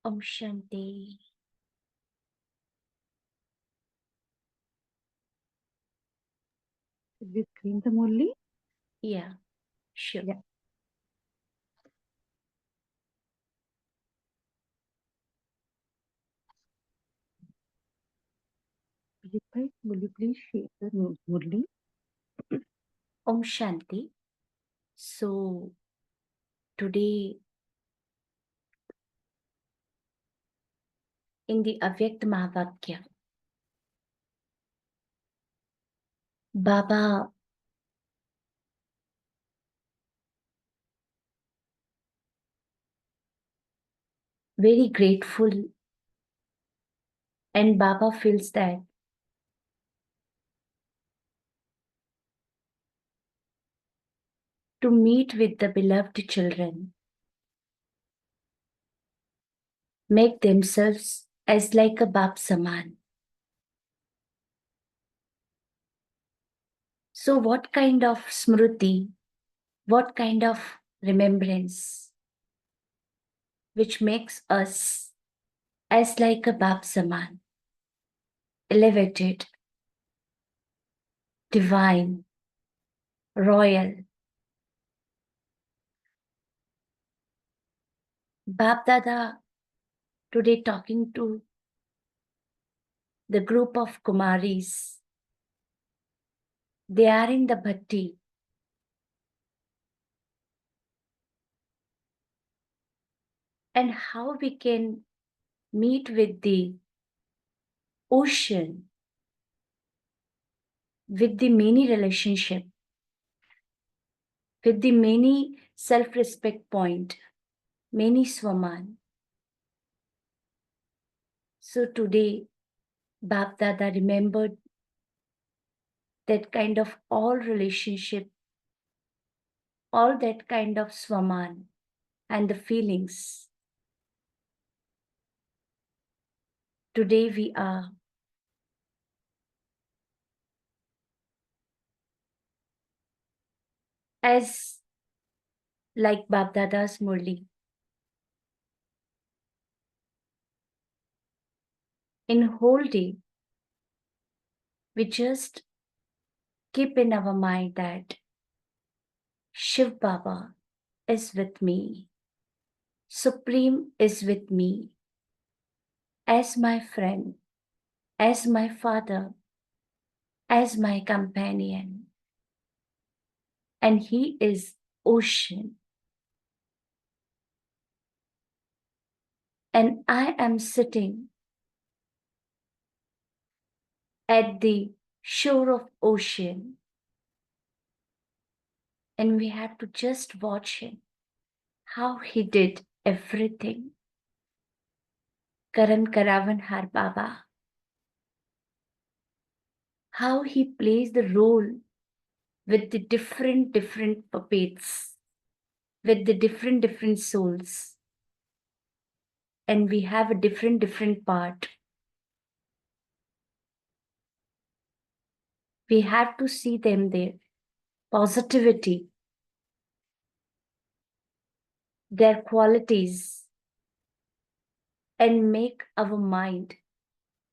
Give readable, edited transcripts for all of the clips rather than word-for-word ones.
Om Shanti. Should we screen the Murli? Yeah, sure. Yeah. Bhai, will you please share the Murli? Om Shanti. So, today in the Avyakt Mahavakya, Baba very grateful, and Baba feels that to meet with the beloved children, make themselves as like a Bap Saman. So, what kind of smruti, what kind of remembrance which makes us as like a Bap Saman, elevated, divine, royal. Bap Dada today talking to the group of Kumaris. They are in the bhatti. And how we can meet with the ocean, with the many relationship, with the many self-respect point, many swaman. So today, Bap Dada remembered that kind of all relationship, all that kind of swaman and the feelings. Today we are as like Bap Dada's Murli. In whole day, we just keep in our mind that Shiv Baba is with me. Supreme is with me as my friend, as my father, as my companion. And he is ocean. And I am sitting at the shore of ocean. And we have to just watch him, how he did everything. Karan Karavan Har Baba. How he plays the role with the different puppets, with the different souls. And we have a different part. We have to see them there. Positivity, their qualities, and make our mind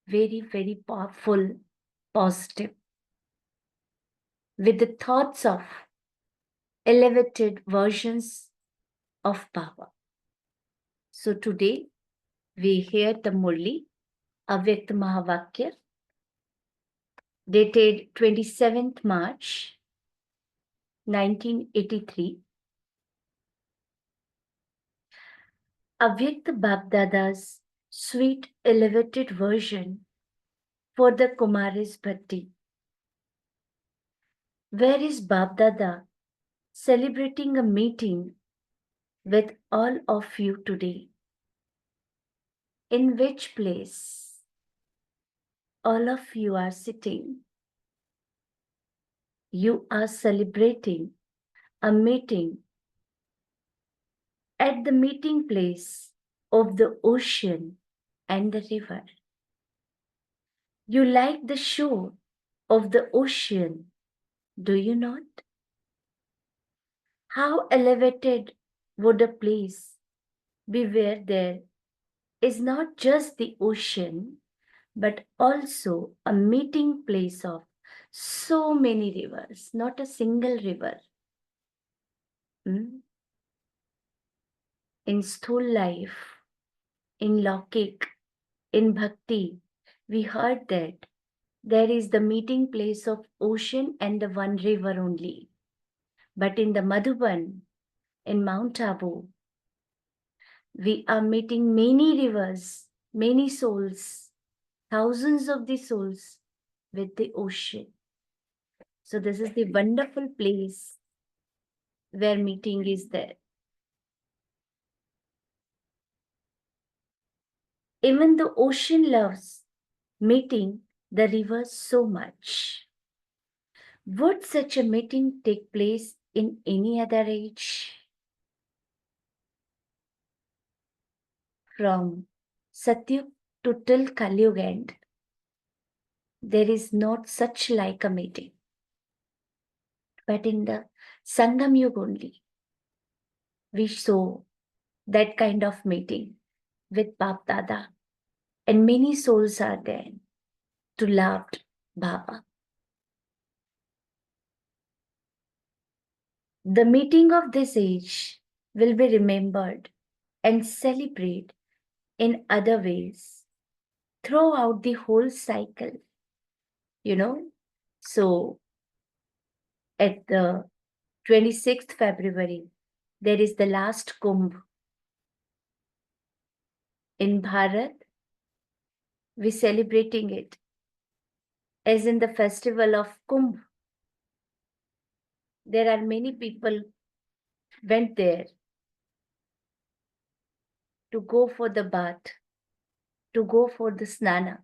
very powerful, positive, with the thoughts of elevated versions of power. So today we hear the Murli, Avyakt Mahavakya, dated 27th March 1983. Avyakt Bapdada's sweet elevated version for the Kumaris Bhatti. Where is Bapdada celebrating a meeting with all of you today? In which place all of you are sitting? You are celebrating a meeting at the meeting place of the ocean and the river. You like the shore of the ocean, do you not? How elevated would a place be where there is not just the ocean, but also a meeting place of so many rivers, not a single river. In Sthul life, in Laukik, in Bhakti, we heard that there is the meeting place of ocean and the one river only. But in the Madhuban, in Mount Abu, we are meeting many rivers, many souls, thousands of the souls with the ocean. So this is the wonderful place where meeting is there. Even the ocean loves meeting the river so much. Would such a meeting take place in any other age? From Satyug to till Kalyug end, there is not such like a meeting. But in the Sangam Yuga only, we saw that kind of meeting with Bap Dada. And many souls are there to love Baba. The meeting of this age will be remembered and celebrated in other ways throughout the whole cycle. So at the 26th February, there is the last Kumbh. In Bharat, we're celebrating it as in the festival of Kumbh. There are many people went there to go for the bath, to go for the snana.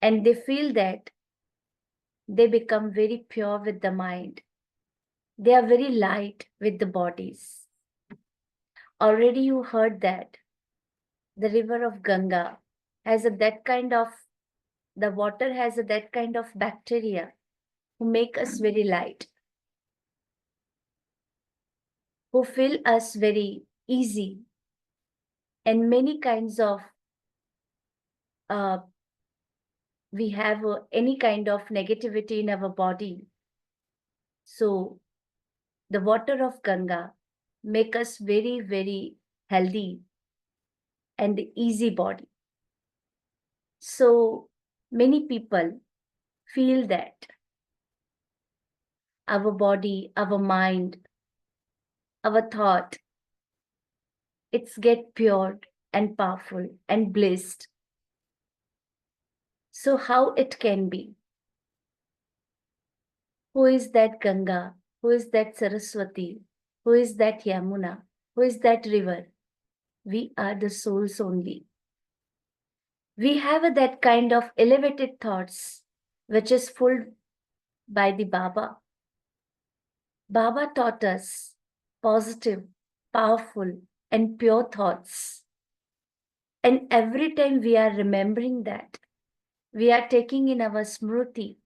And they feel that they become very pure with the mind. They are very light with the bodies. Already you heard that the river of Ganga has that kind of, the water has that kind of bacteria who make us very light, who feel us very easy, and many kinds of, we have any kind of negativity in our body. So the water of Ganga make us very, very healthy and easy body. So many people feel that our body, our mind, our thought, it's get pure and powerful and blessed. So how it can be? Who is that Ganga? Who is that Saraswati? Who is that Yamuna? Who is that river? We are the souls only. We have that kind of elevated thoughts, which is full by the Baba. Baba taught us positive, powerful, and pure thoughts. And every time we are remembering that, we are taking in our smriti.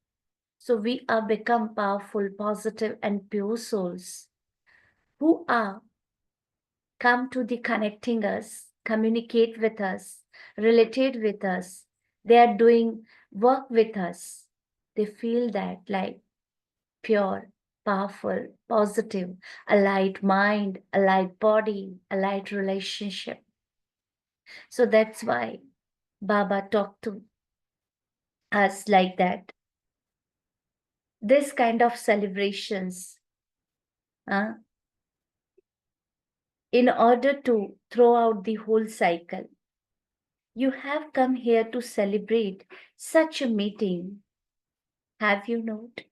So we are become powerful, positive, and pure souls who are come to the connecting us, communicate with us, related with us. They are doing work with us. They feel that like pure, powerful, positive, a light mind, a light body, a light relationship. So that's why Baba talked to us like that. This kind of celebrations, in order to throw out the whole cycle, you have come here to celebrate such a meeting. Have you noted?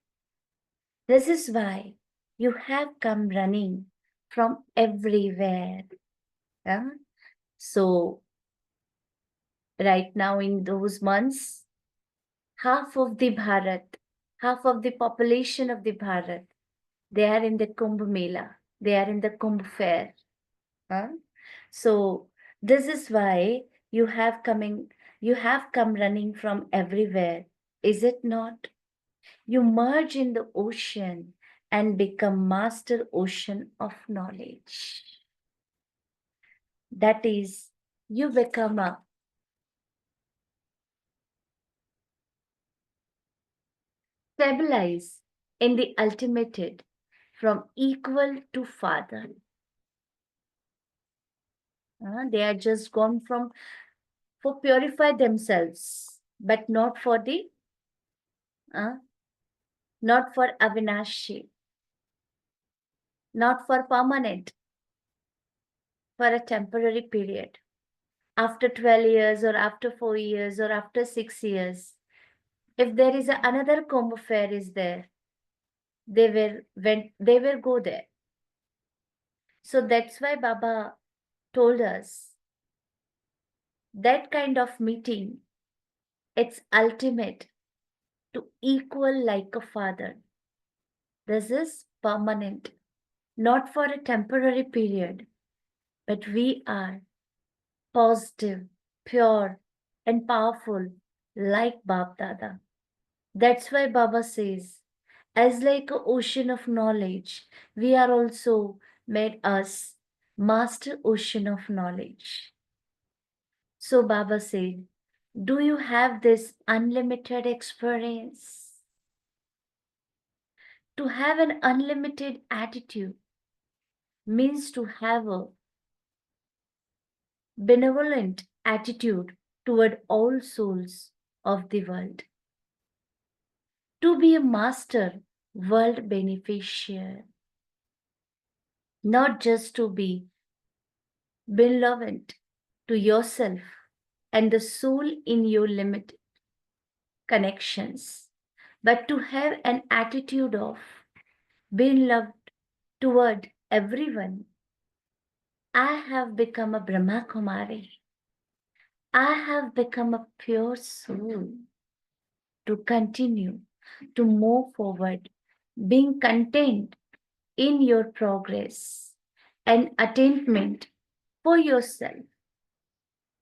This is why you have come running from everywhere. So right now in those months, half of the Bharat, half of the population of the Bharat, they are in the Kumbh Mela, they are in the Kumbh Fair. So this is why you have come running from everywhere, is it not? You merge in the ocean and become master ocean of knowledge. That is, you become a stabilize in the ultimated from equal to father. They are just gone from for purify themselves, but not for the not for Avinashi, not for permanent, for a temporary period. After 12 years or after 4 years or after 6 years, if there is another comb affair is there, they will go there. So that's why Baba told us that kind of meeting, it's ultimate to equal like a father. This is permanent, not for a temporary period, but we are positive, pure, and powerful like Bab Dada. That's why Baba says, as like an ocean of knowledge, we are also made us master ocean of knowledge. So Baba said, do you have this unlimited experience? To have an unlimited attitude means to have a benevolent attitude toward all souls of the world. To be a master world beneficiary, not just to be benevolent to yourself and the soul in your limited connections, but to have an attitude of being loved toward everyone. I have become a Brahma Kumari. I have become a pure soul to continue to move forward, being content in your progress and attainment for yourself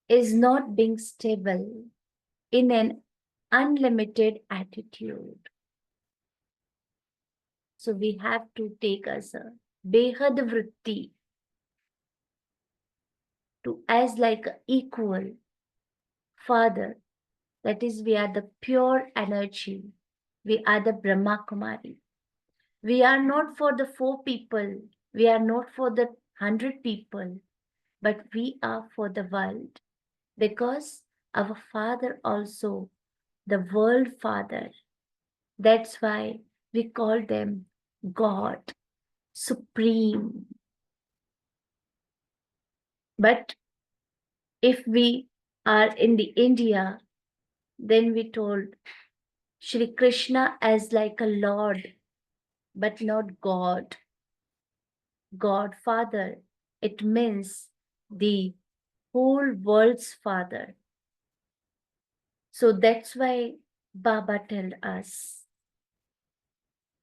is not being stable in an unlimited attitude. So we have to take as a behad vritti to as like a equal father. That is, we are the pure energy. We are the Brahma Kumari. We are not for the 4 people. We are not for the 100 people, but we are for the world. Because our Father also, the world Father. That's why we call them God, Supreme. But if we are in the India, then we told Shri Krishna as like a Lord, but not God. God Father. It means the whole world's Father. So that's why Baba told us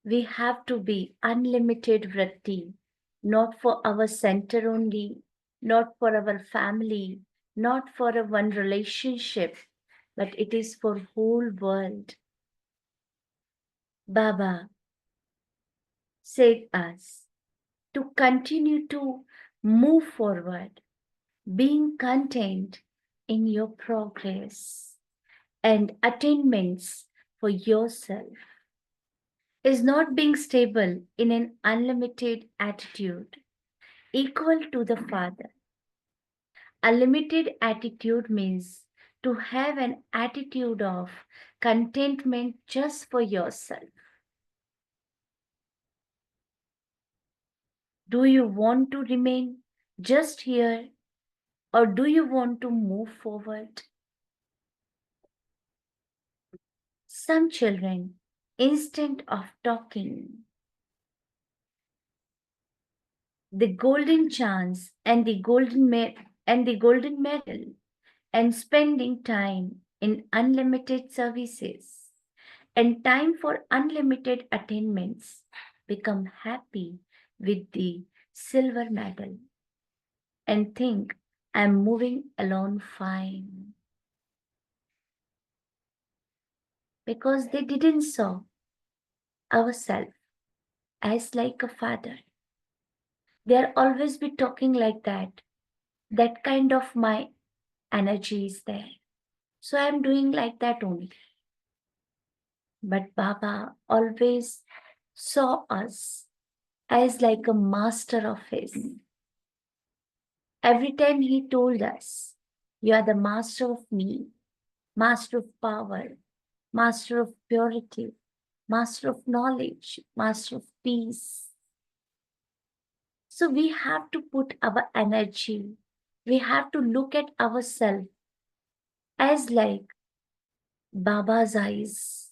we have to be unlimited vritti, not for our center only, not for our family, not for a one relationship, but it is for whole world. Baba said us to continue to move forward, being content in your progress and attainments for yourself is not being stable in an unlimited attitude equal to the Father. A limited attitude means to have an attitude of contentment just for yourself. Do you want to remain just here or do you want to move forward? Some children, instead of talking, the golden chance and the golden medal and spending time in unlimited services and time for unlimited attainments become happy with the silver medal and think I'm moving along fine because they didn't saw ourselves as like a father. They are always be talking like that, that kind of my energy is there. So I'm doing like that only. But Baba always saw us as like a master of his. Every time he told us, you are the master of me, master of power, master of purity, master of knowledge, master of peace. So we have to put our energy, we have to look at ourselves as like Baba's eyes.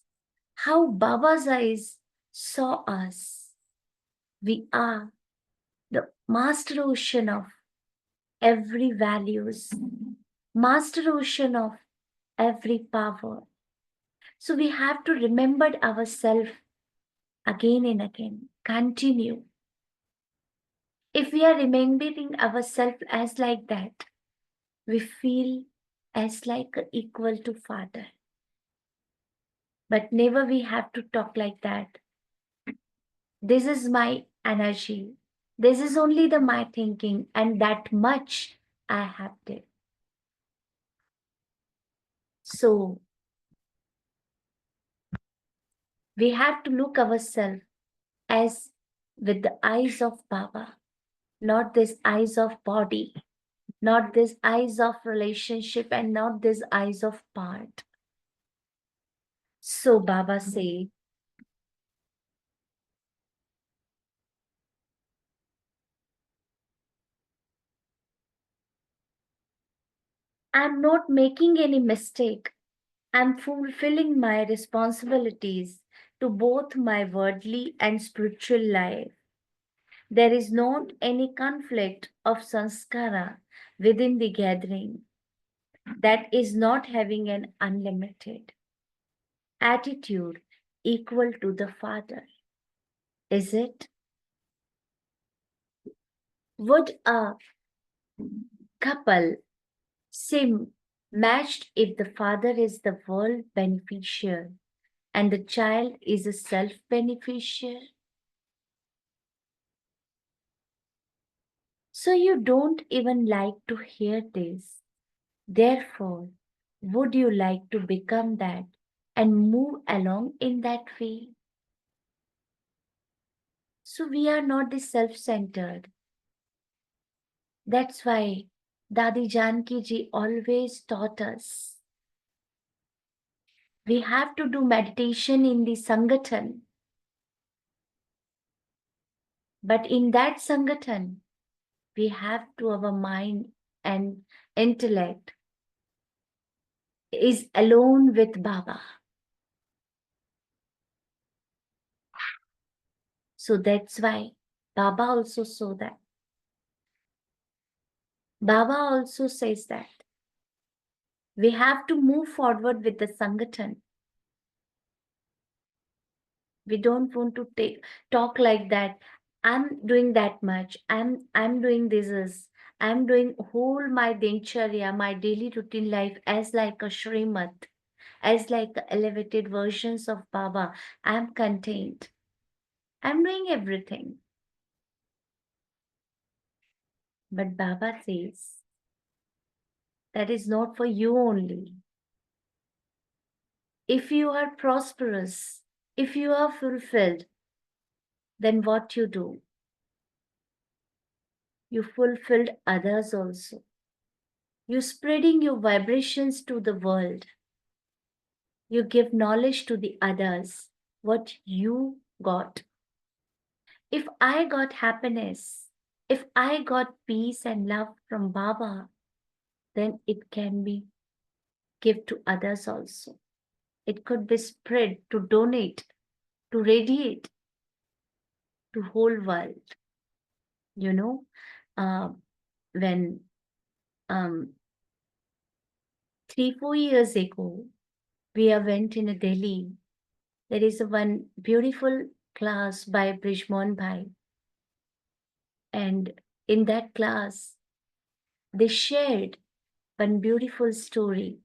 How Baba's eyes saw us. We are the master ocean of every values, master ocean of every power. So we have to remember ourselves again and again, continue. If we are remembering ourselves as like that, we feel as like a equal to Father. But never we have to talk like that. This is my energy. This is only the my thinking, and that much I have did. So we have to look ourselves as with the eyes of Baba, not this eyes of body, not this eyes of relationship, and not this eyes of part. So Baba say, I'm not making any mistake. I'm fulfilling my responsibilities to both my worldly and spiritual life. There is not any conflict of sanskara within the gathering that is not having an unlimited attitude equal to the Father. Is it? Would a couple seem matched if the father is the world beneficiary and the child is a self beneficiary? So you don't even like to hear this. Therefore, would you like to become that and move along in that way? So we are not the self-centered. That's why Dadi Janki ji always taught us. We have to do meditation in the Sangathan. But in that Sangathan, we have to our mind and intellect is alone with Baba. So that's why Baba also saw that. Baba also says that we have to move forward with the Sangathan. We don't want to talk like that. I'm doing that much. I'm doing this. I'm doing whole my dincharya, my daily routine life as like a Srimad, as like elevated versions of Baba. I'm contained. I'm doing everything. But Baba says that is not for you only. If you are prosperous, if you are fulfilled, then what you do? You fulfilled others also. You spreading your vibrations to the world. You give knowledge to the others, what you got. If I got happiness, if I got peace and love from Baba, then it can be give to others also. It could be spread to donate, to radiate to whole world. You know, when 3-4 years ago, we went in Delhi. There is one beautiful class by Brijmon Bhai. And in that class, they shared one beautiful story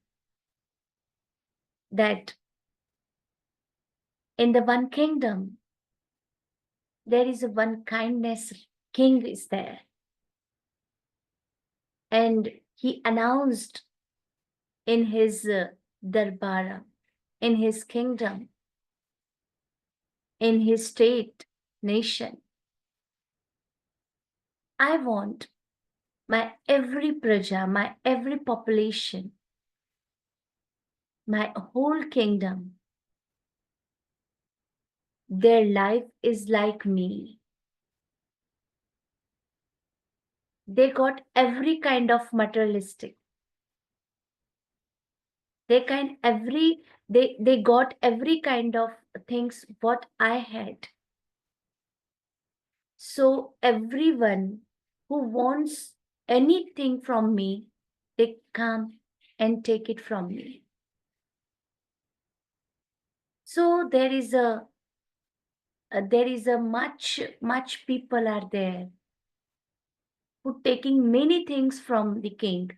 that in the one kingdom, there is a one kindness king is there. and he announced in his darbara, in his kingdom, in his state, nation, I want my every praja, my every population, my whole kingdom, their life is like me. They got every kind of materialistic. They got every kind of things what I had. So everyone who wants anything from me, they come and take it from me. So there is a much people are there who taking many things from the king.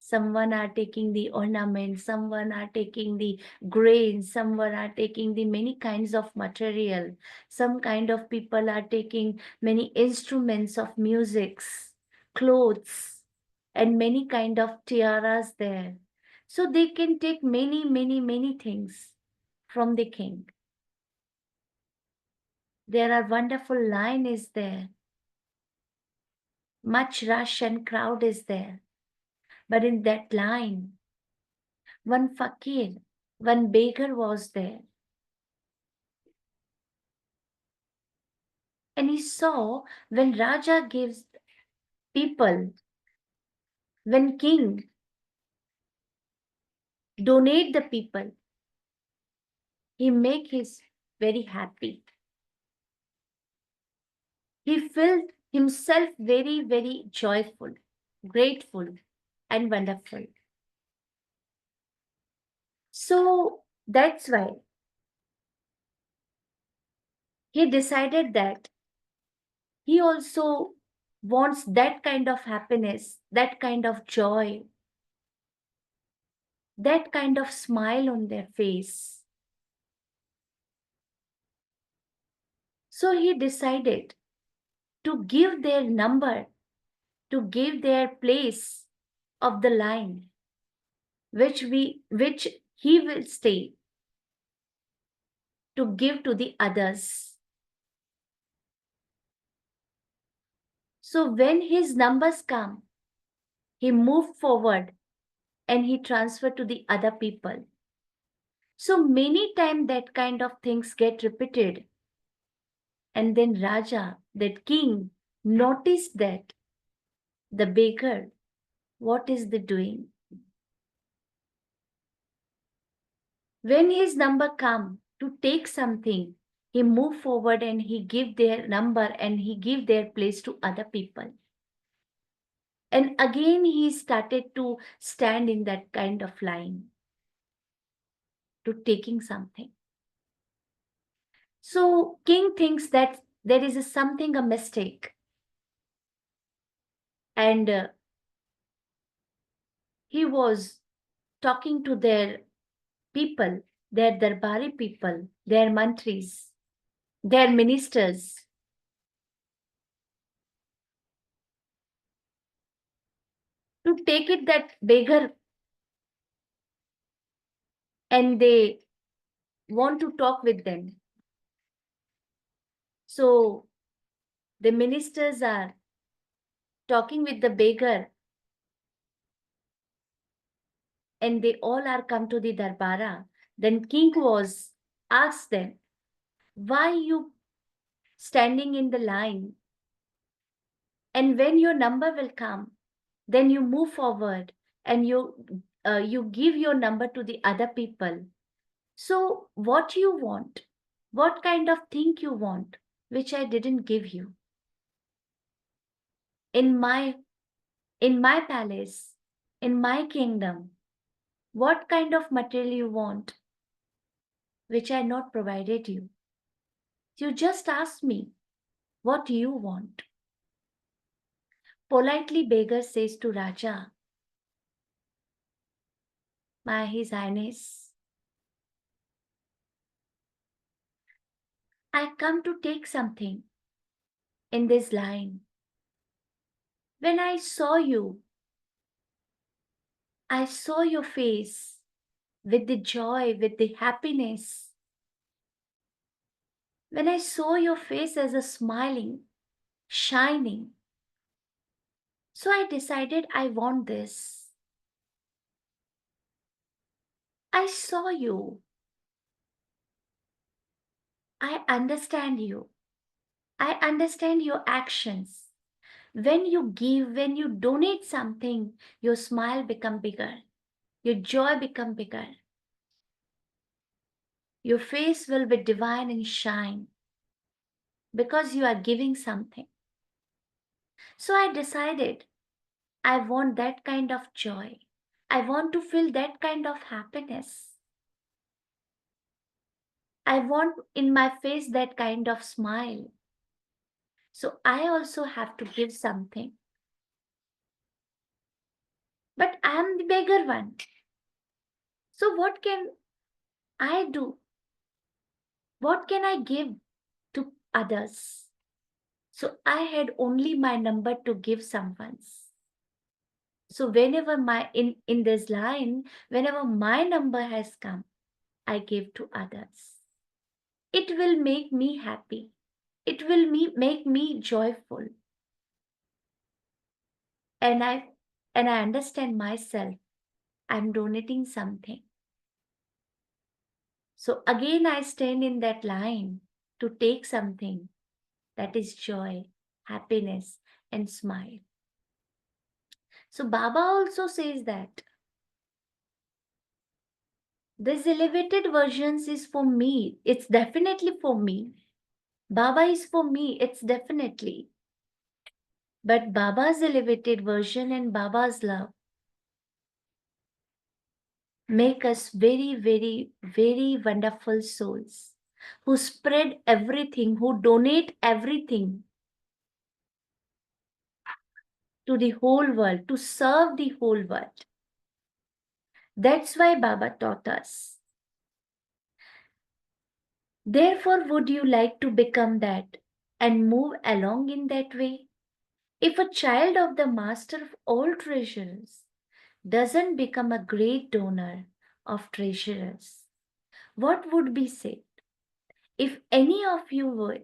Someone are taking the ornaments, someone are taking the grains, someone are taking the many kinds of material. Some kind of people are taking many instruments of musics, clothes, and many kind of tiaras there. So they can take many things from the king. There are wonderful line is there. Much rush and crowd is there. But in that line, one fakir, one beggar was there. And he saw when Raja gives people, when king donate the people, he make his very happy. He felt himself very joyful, grateful, and wonderful. So that's why he decided that he also wants that kind of happiness, that kind of joy, that kind of smile on their face. So he decided to give their number, to give their place of the line, which he will stay, to give to the others. So when his numbers come, he moved forward and he transferred to the other people. So many times that kind of things get repeated. And then Raja, that king, noticed that the beggar, what is the doing? When his number come to take something, he move forward and he give their number and he give their place to other people. And again he started to stand in that kind of line to taking something. So king thinks that there is a mistake, and he was talking to their people, their darbari people, their mantris, their ministers, to take it that beggar, and they want to talk with them. So the ministers are talking with the beggar, and they all are come to the darbara. Then king was asked them, why you standing in the line? And when your number will come, then you move forward and you give your number to the other people. So what you want? What kind of thing you want, which I didn't give you? In my palace, in my kingdom, what kind of material you want, which I not provided you? You just asked me, what you want? Politely beggar says to Raja, my His Highness, I come to take something in this line. When I saw you, I saw your face with the joy, with the happiness. When I saw your face as a smiling, shining, so I decided I want this. I saw you. I understand you. I understand your actions. When you give, when you donate something, your smile become bigger. Your joy become bigger. Your face will be divine and shine because you are giving something. So I decided I want that kind of joy. I want to feel that kind of happiness. I want in my face that kind of smile. So I also have to give something. But I am the beggar one. So what can I do? What can I give to others? So I had only my number to give someone's. So whenever in this line, whenever my number has come, I give to others. It will make me happy. It will make me joyful. And I understand myself. I'm donating something. So again I stand in that line to take something that is joy, happiness, and smile. So Baba also says that this elevated versions is for me. It's definitely for me. Baba is for me. It's definitely. But Baba's elevated version and Baba's love make us very, very, very wonderful souls who spread everything, who donate everything to the whole world, to serve the whole world. That's why Baba taught us. Therefore, would you like to become that and move along in that way? If a child of the master of all treasures doesn't become a great donor of treasures, what would be said? If any of you were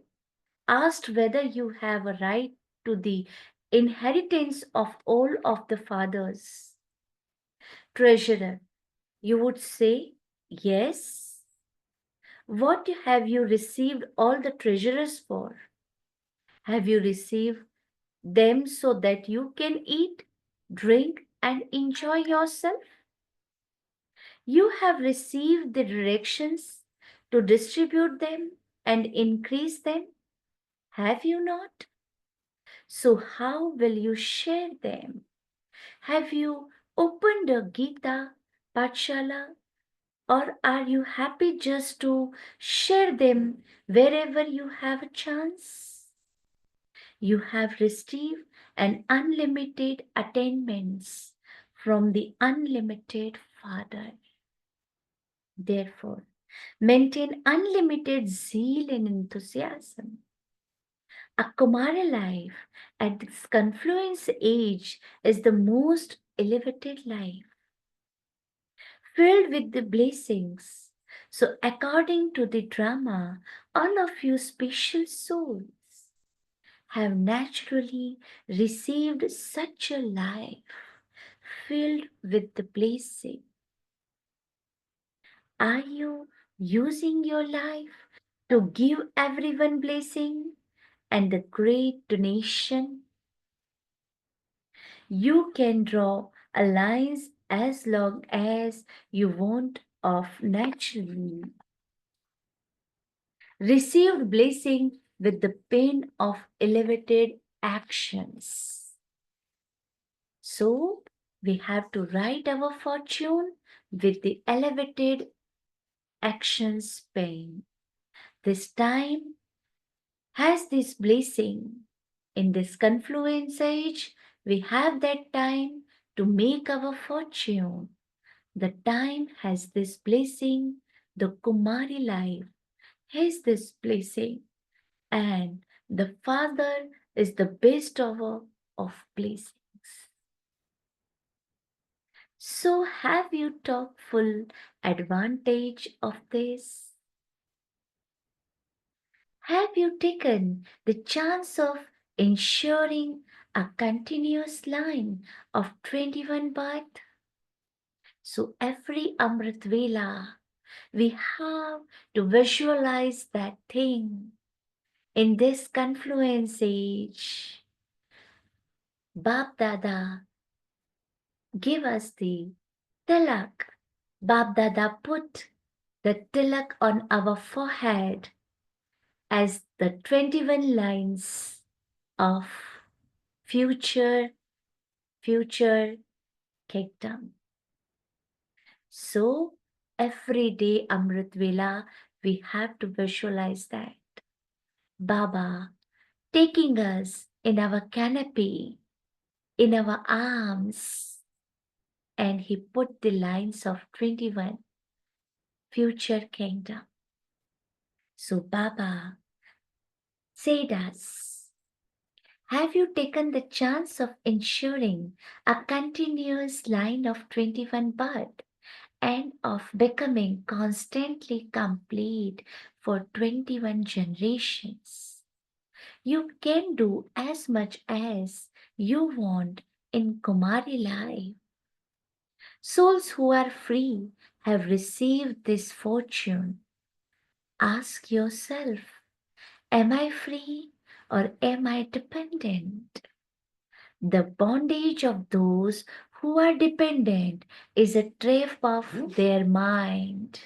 asked whether you have a right to the inheritance of all of the fathers, treasurer, you would say, yes. What have you received all the treasurers for? Have you received them so that you can eat, drink, and enjoy yourself? You have received the directions to distribute them and increase them, have you not? So, how will you share them? Have you opened a Gita, Patshala, or are you happy just to share them wherever you have a chance? You have received an unlimited attainments from the unlimited Father. Therefore, maintain unlimited zeal and enthusiasm. A Kumara life at this confluence age is the most elevated life, filled with the blessings. So, according to the drama, all of you special souls have naturally received such a life filled with the blessing. Are you using your life to give everyone blessing and the great donation? You can draw a lines as long as you want of naturally received blessing with the pen of elevated actions. So we have to write our fortune with the elevated actions pen. This time has this blessing. In this confluence age, we have that time to make our fortune. The time has this blessing, the Kumari life has this blessing, and the Father is the best of blessings. So have you took full advantage of this? Have you taken the chance of ensuring a continuous line of 21 bath? So every Amrit Vela, we have to visualize that thing. In this confluence age, Bap Dada give us the tilak. Bap Dada put the tilak on our forehead as the 21 lines of future kingdom. So every day Amrit Vela, we have to visualize that Baba taking us in our canopy, in our arms, and he put the lines of 21 future kingdom. So Baba said us, have you taken the chance of ensuring a continuous line of 21 birth and of becoming constantly complete for 21 generations? You can do as much as you want in Kumari life. Souls who are free have received this fortune. Ask yourself, am I free or am I dependent? The bondage of those who are dependent is a trap of their mind.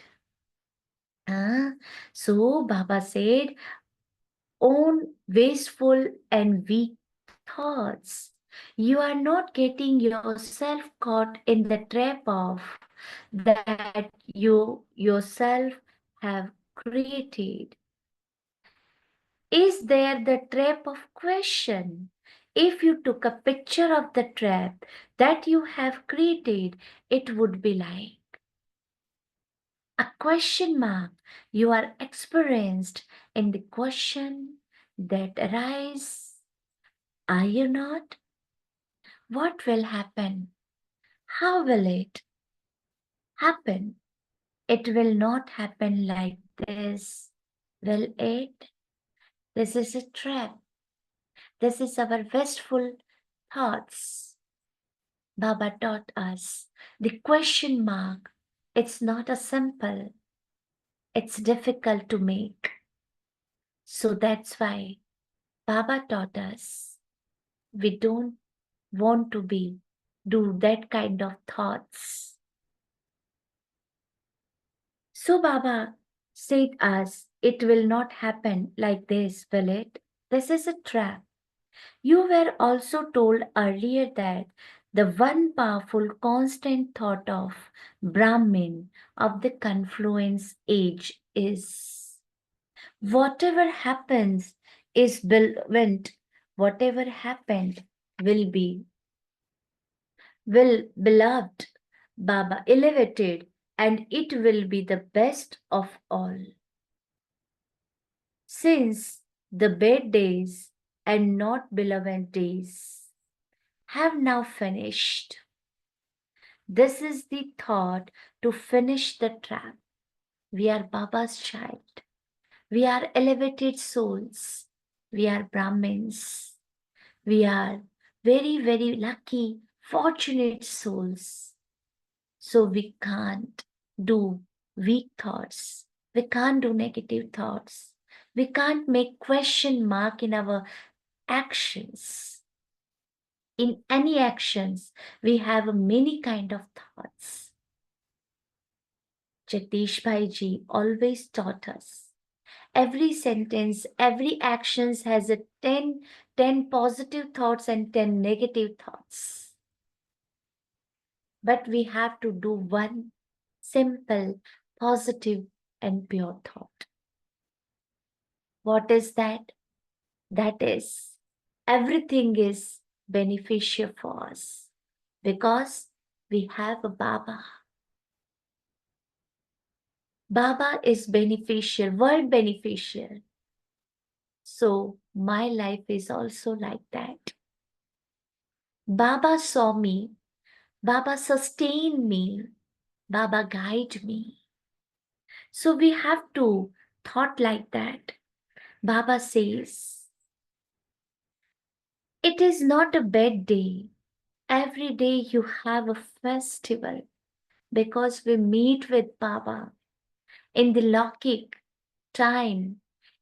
So Baba said, own wasteful and weak thoughts. You are not getting yourself caught in the trap of that you yourself have created. Is there the trap of question? If you took a picture of the trap that you have created, it would be like a question mark. You are experienced in the question that arise. Are you not? What will happen? How will it happen? It will not happen like this, will it? This is a trap. This is our wasteful thoughts. Baba taught us the question mark. It's not a simple, it's difficult to make. So that's why Baba taught us we don't want to do that kind of thoughts. So Baba said us, it will not happen like this, will it? This is a trap. You were also told earlier that the one powerful constant thought of Brahmin of the confluence age is whatever happens is beloved, whatever happened will beloved, Baba elevated, and it will be the best of all. Since the bad days and not beloved days have now finished, this is the thought to finish the trap. We are Baba's child. We are elevated souls. We are Brahmins. We are very, very lucky, fortunate souls. So we can't do weak thoughts. We can't do negative thoughts. We can't make question mark in our actions. In any actions, we have many kind of thoughts. Jagdish Bhai Ji always taught us. Every sentence, every actions has a 10 positive thoughts and 10 negative thoughts. But we have to do one simple, positive and pure thought. What is that? That is, everything is beneficial for us because we have a Baba. Baba is beneficial, world beneficial. So my life is also like that. Baba saw me Baba sustain me. Baba guide me. So we have to thought like that. Baba says, it is not a bad day. Every day you have a festival because we meet with Baba in the Lokik time.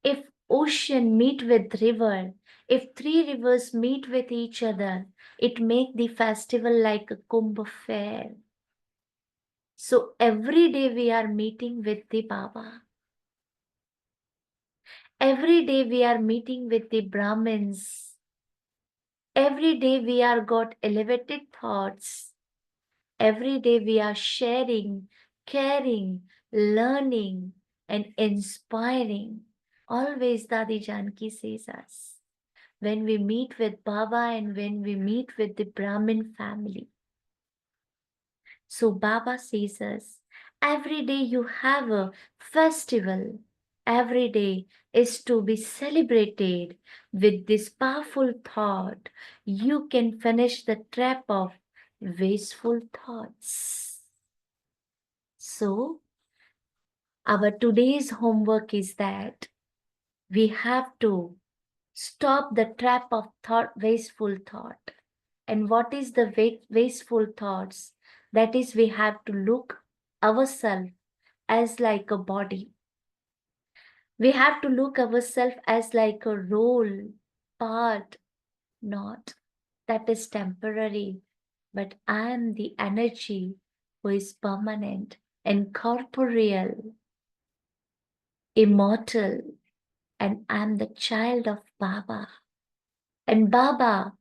If ocean meet with river, if three rivers meet with each other, it make the festival like a Kumbh fair. So every day we are meeting with the Baba. Every day we are meeting with the Brahmins. Every day we are got elevated thoughts. Every day we are sharing, caring, learning, and inspiring. Always Dadi Janki says us. When we meet with Baba and when we meet with the Brahmin family. So Baba says us, every day you have a festival. Every day is to be celebrated with this powerful thought. You can finish the trap of wasteful thoughts. So, our today's homework is that we have to stop the trap of wasteful thought. And what is the wasteful thoughts? That is, we have to look ourselves as like a body. We have to look ourselves as like a role, part, not. That is temporary. But I am the energy who is permanent and corporeal, immortal, and I'm the child of Baba. And Baba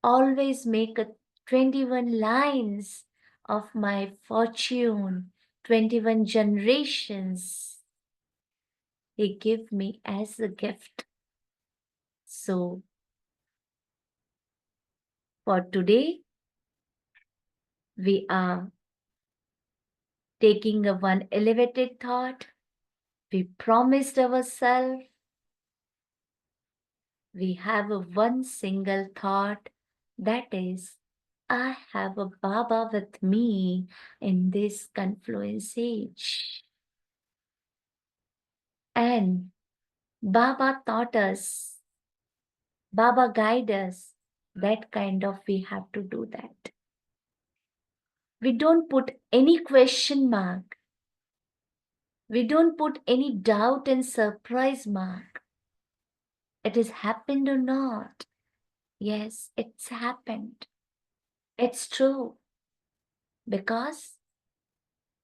always make a 21 lines of my fortune, 21 generations. He give me as a gift. So for today, we are taking a one elevated thought. We promised ourselves. We have a one single thought, that is, I have a Baba with me in this confluence age. And Baba taught us, Baba guide us, that kind of we have to do that. We don't put any question mark. We don't put any doubt and surprise mark. It has happened or not. Yes, it's happened. It's true. Because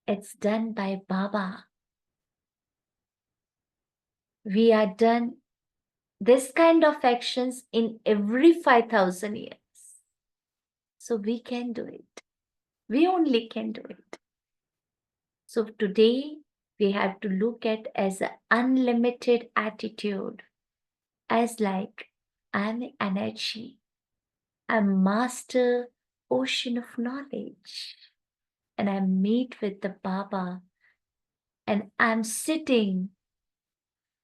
it's done by Baba. We are done this kind of actions in every 5,000 years. So we can do it. We only can do it. So today we have to look at as an unlimited attitude, as like I'm energy, I'm master ocean of knowledge, and I meet with the Baba, and I'm sitting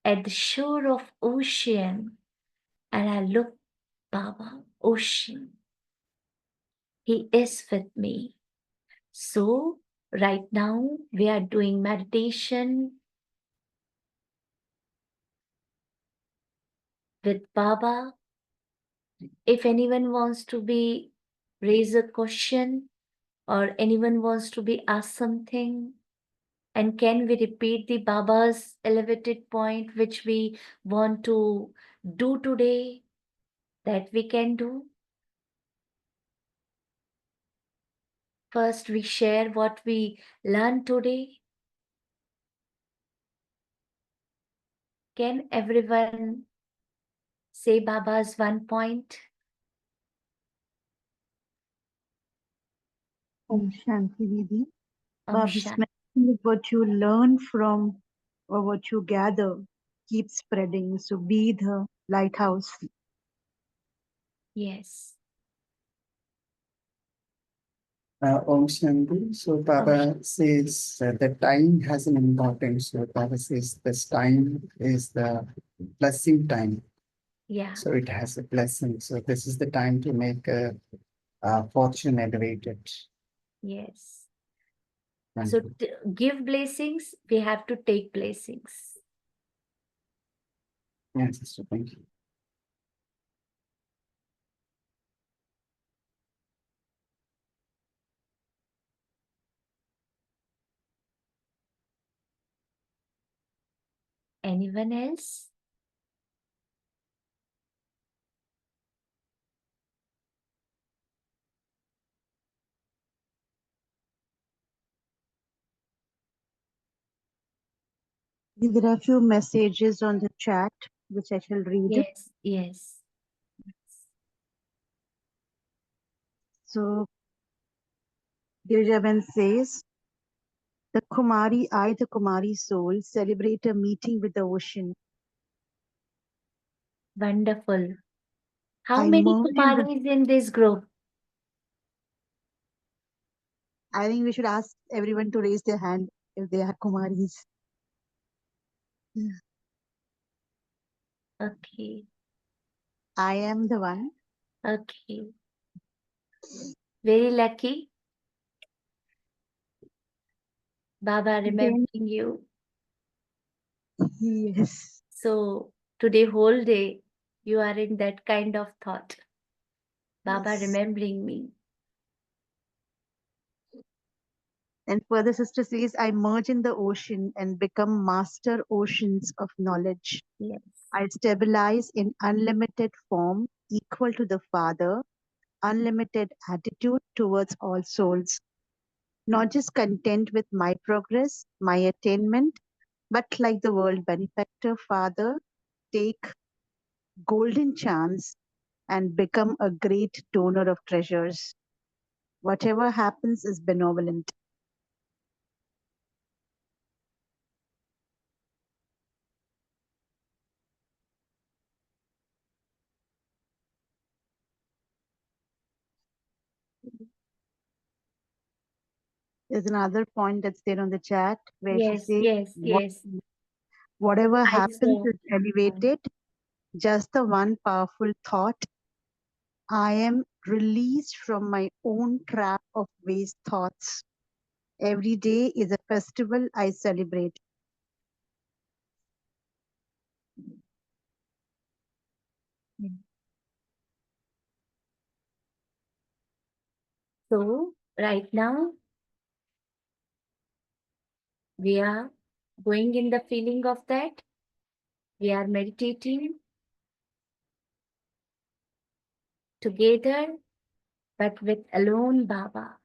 at the shore of ocean, and I look Baba, ocean. He is with me. So right now we are doing meditation with Baba. If anyone wants to be raise a question or anyone wants to be asked something, and can we repeat the Baba's elevated point which we want to do today, that we can do? First we share what we learned today. Can everyone say Baba's one point? Om Shanti Didi. Om Baba's Shanti. mentioned what you learn from or what you gather, keep spreading. So be the lighthouse. Yes. Om Shanti. So Baba says the time has an importance. So Baba says this time is the blessing time. Yeah. So it has a blessing. So this is the time to make a fortune elevated. Yes. Thank So you. give blessings, we have to take blessings. Yes, sister, thank you. Anyone else? There are a few messages on the chat which I shall read. Yes, yes. So Girijaban says, the Kumari soul, celebrate a meeting with the ocean. Wonderful. How I many merge in the, Kumaris in this group? I think we should ask everyone to raise their hand if they are Kumaris. Okay, I am the one. okay. Very lucky. Baba Then, remembering you. yes. So today whole day you are in that kind of thought. Baba Yes. remembering me. And further sister says, I merge in the ocean and become master oceans of knowledge. Yes. I stabilize in unlimited form, equal to the Father, unlimited attitude towards all souls. Not just content with my progress, my attainment, but like the world benefactor, Father, take golden chance and become a great donor of treasures. Whatever happens is benevolent. There's another point that's there on the chat where she Yes, says, yes, yes. Whatever I happens saw. is elevated. Just the one powerful thought. I am released from my own trap of waste thoughts. Every day is a festival I celebrate. So right now we are going in the feeling of that. We are meditating together, but with alone Baba.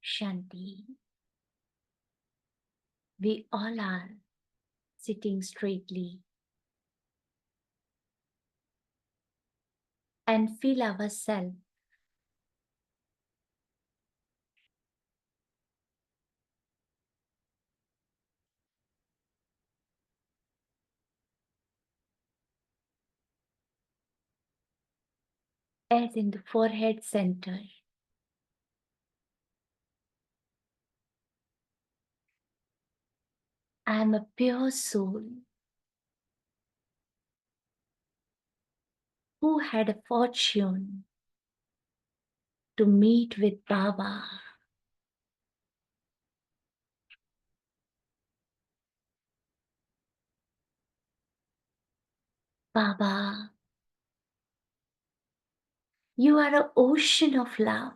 Shanti. We all are sitting straightly and feel ourselves as in the forehead center. I am a pure soul who had a fortune to meet with Baba. Baba, you are an ocean of love.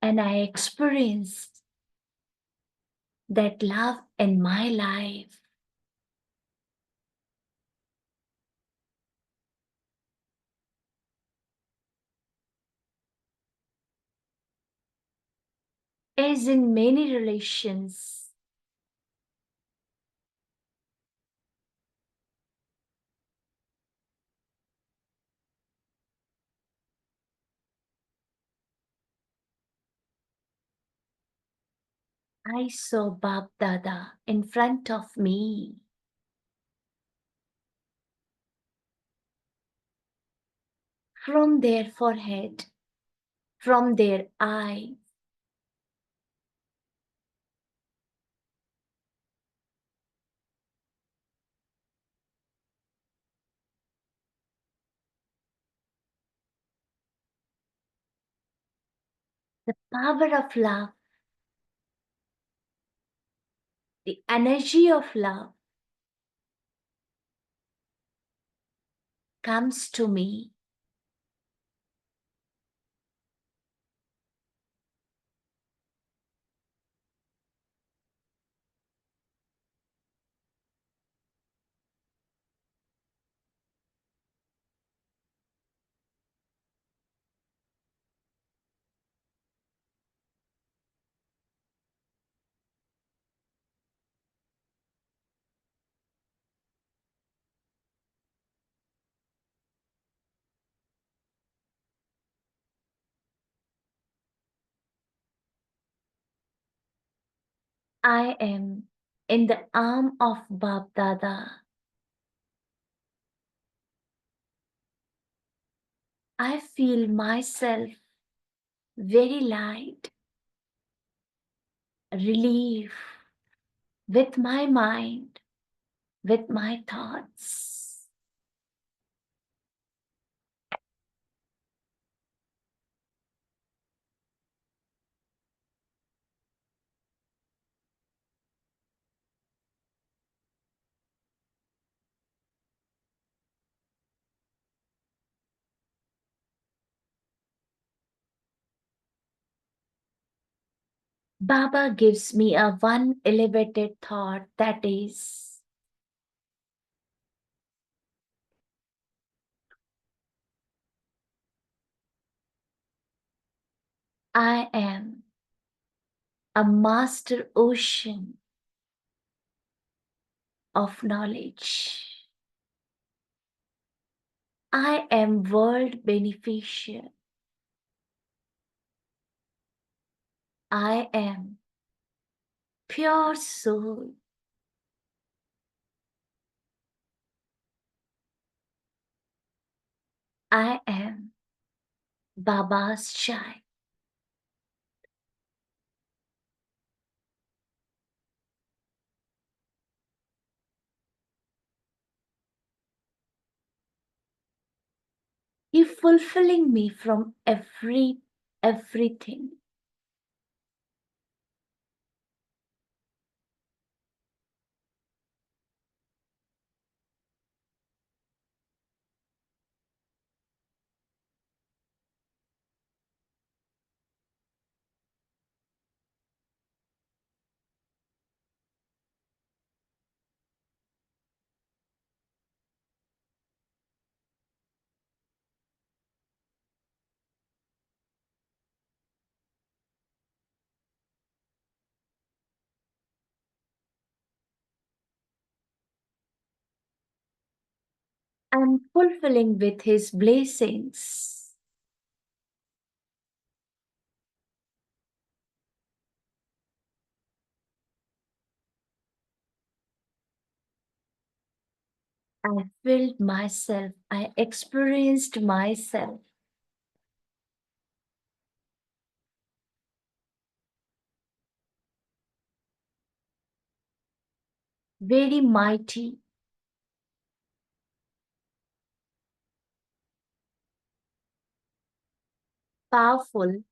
And I experienced that love in my life. As in many relations, I saw Bab Dada in front of me. From their forehead, from their eye, the power of love, the energy of love comes to me. I am in the arm of Bab Dada. I feel myself very light, relief with my mind, with my thoughts. Baba gives me a one elevated thought, that is, I am a master ocean of knowledge. I am world beneficiary. I am pure soul. I am Baba's child. He fulfilling me from everything. I'm fulfilling with His blessings. I filled myself, I experienced myself. Very mighty, powerful.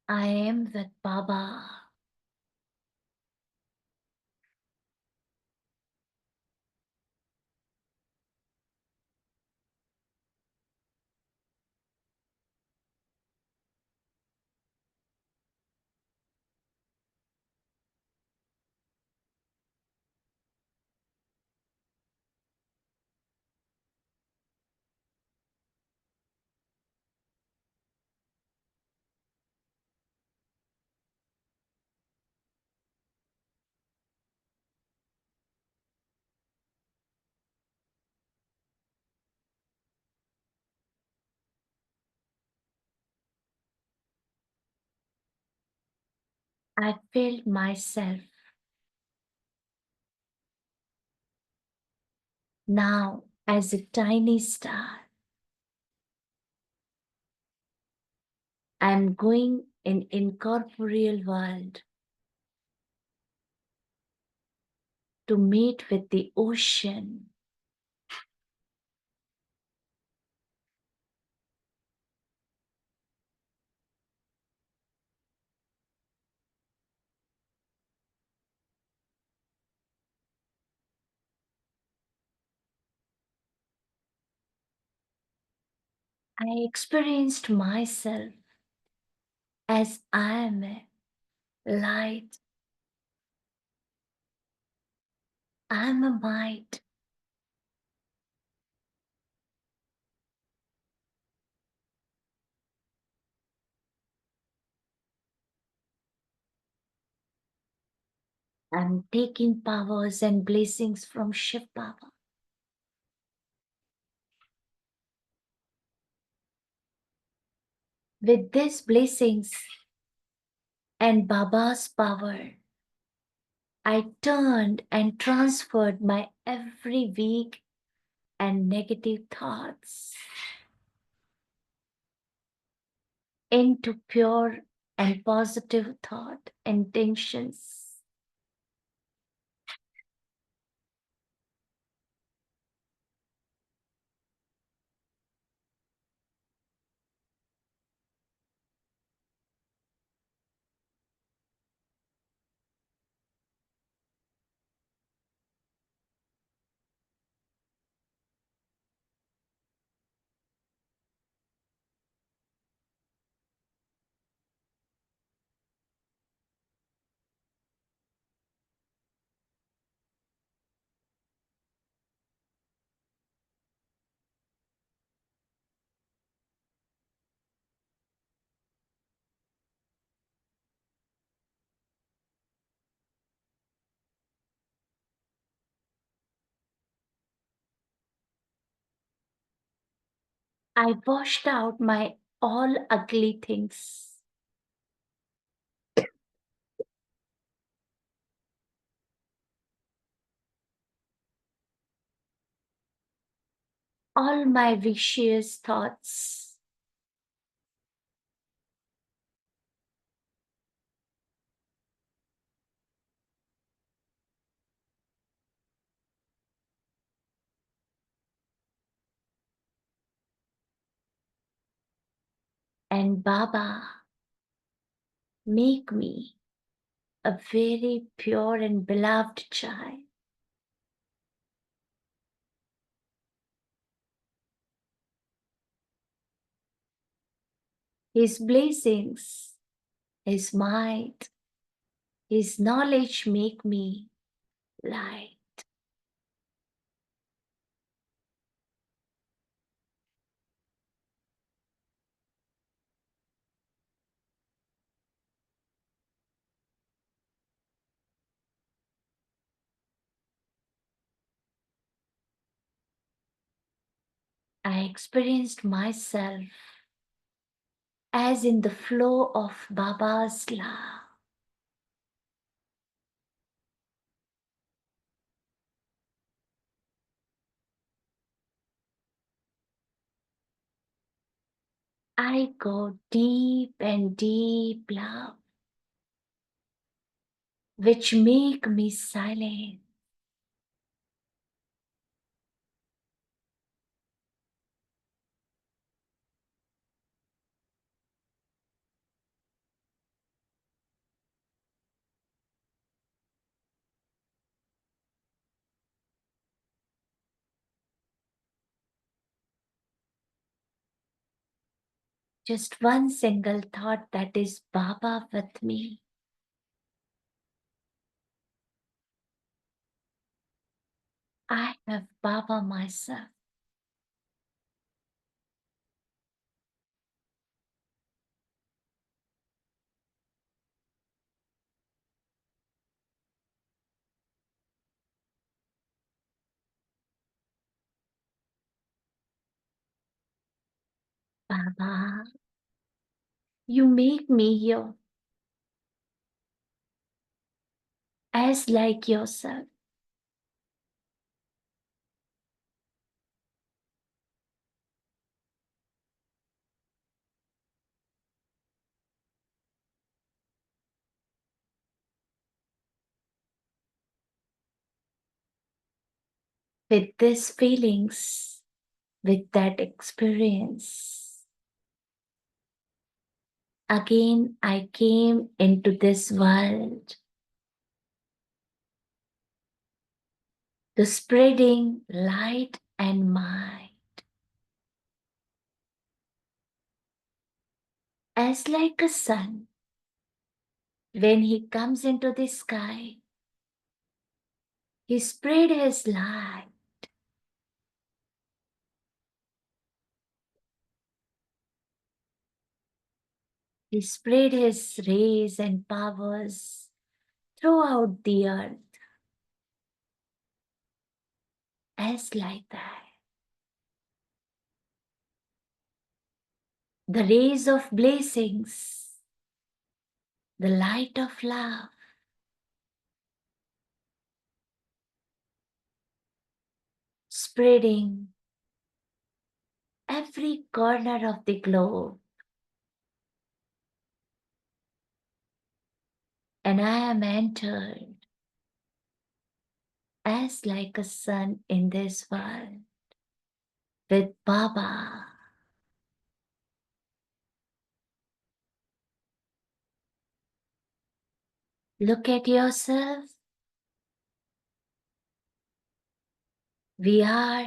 I am with Baba. I filled myself. Now, as a tiny star, I'm going in incorporeal world to meet with the ocean. I experienced myself as I am a light. I am a might. I'm taking powers and blessings from Shiv Baba. With these blessings and Baba's power, I turned and transferred my every weak and negative thoughts into pure and positive thought intentions. I washed out my all ugly things, all my vicious thoughts, and Baba, make me a very pure and beloved child. His blessings, His might, His knowledge make me light. I experienced myself as in the flow of Baba's love. I go deep and deep love, which make me silent. Just one single thought, that is Baba with me. I have Baba myself. Baba, you make me here as like yourself. With these feelings, with that experience, again I came into this world to spreading light and might. As like a sun, when he comes into the sky, he spread his light. He spread his rays and powers throughout the earth. As like that, the rays of blessings, the light of love, spreading every corner of the globe. And I am entered as like a sun in this world with Baba. Look at yourself. We are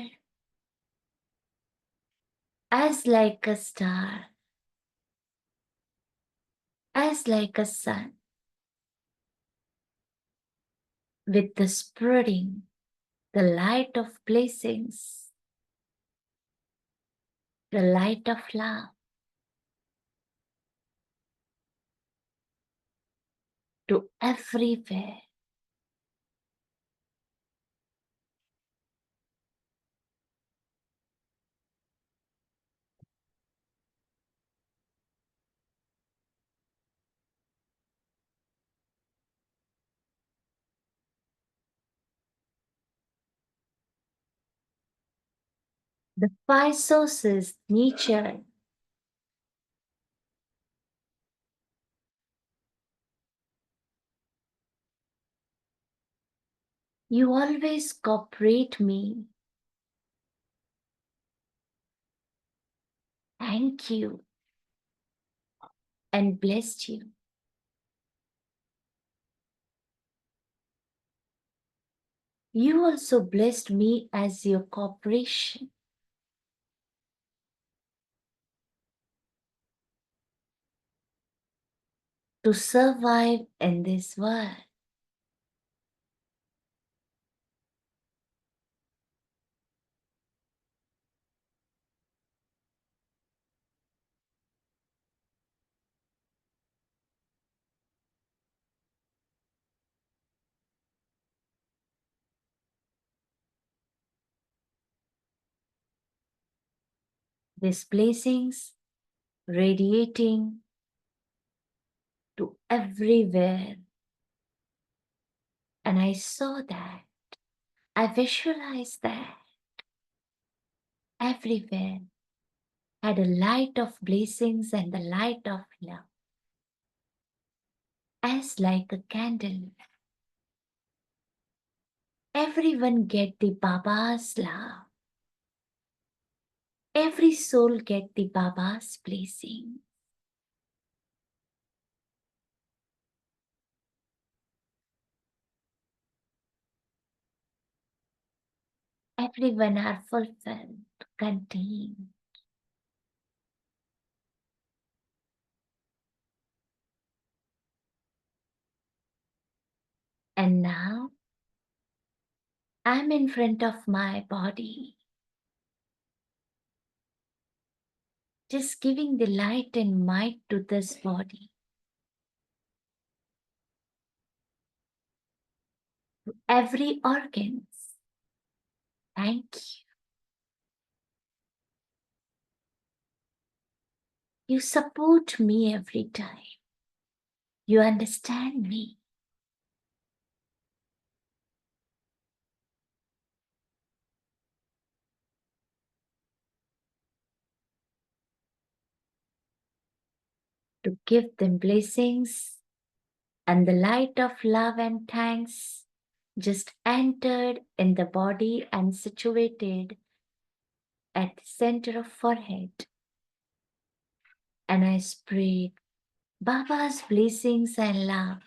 as like a star, as like a sun, with the spreading the light of blessings, the light of love to everywhere. The five sources, nature, you always cooperate me. Thank you and blessed you. You also blessed me as your cooperation. To survive in this world. These blessings radiating to everywhere. And I saw that. I visualized that everywhere had a light of blessings and the light of love, as like a candle. Everyone get the Baba's love. Every soul get the Baba's blessing. Everyone are fulfilled, contained. And now I'm in front of my body, just giving the light and might to this body, to every organs. Thank you. You support me every time. You understand me. To give them blessings, and the light of love and thanks just entered in the body and situated at the center of forehead. And I spread Baba's blessings and love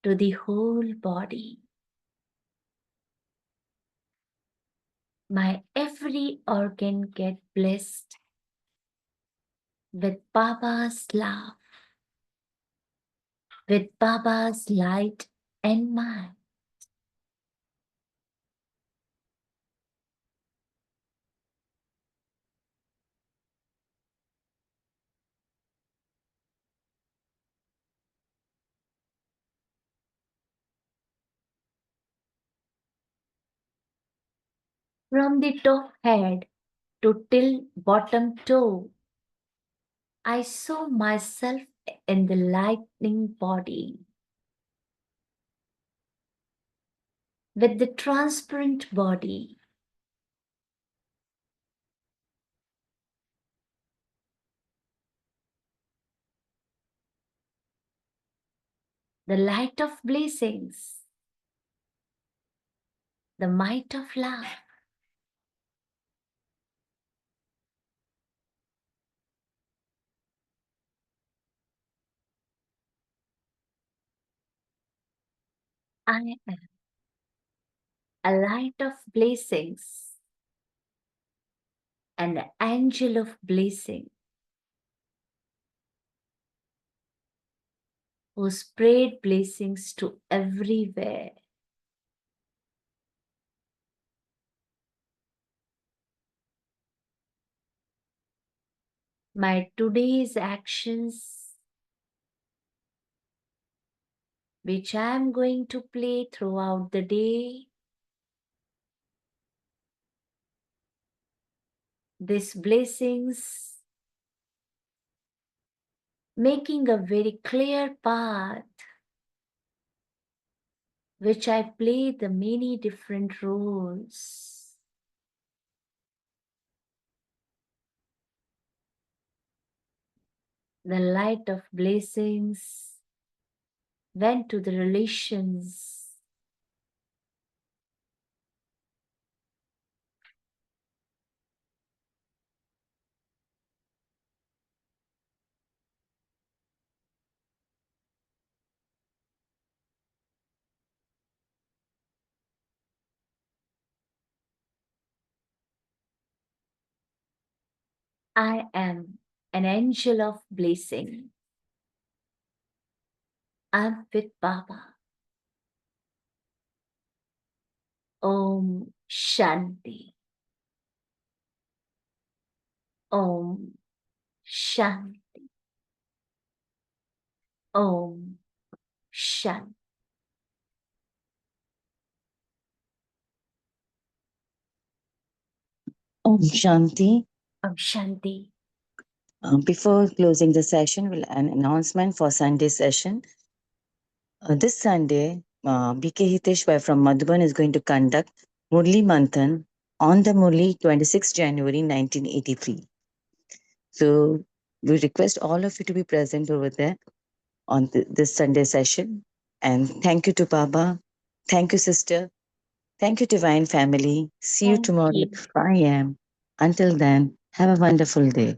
to the whole body. My every organ get blessed with Baba's love, with Baba's light and might. From the top head to till bottom toe, I saw myself in the lightning body with the transparent body. The light of blessings, the might of love. I am a light of blessings, an angel of blessing who spread blessings to everywhere. My today's actions, which I am going to play throughout the day, these blessings making a very clear path, which I play the many different roles. The light of blessings went to the relations. I am an angel of blessing. I'm with Baba. Om Shanti. Om Shanti. Om Shanti. Om Shanti. Shanti. Before closing the session, an announcement for Sunday session. This Sunday, BK Hiteshwar from Madhuban is going to conduct Murli Manthan on the Murli 26 January 1983. So we request all of you to be present over there on this Sunday session. And thank you to Baba. Thank you, sister. Thank you, Divine Family. See you Thank tomorrow you. at 5 a.m. Until then, have a wonderful day.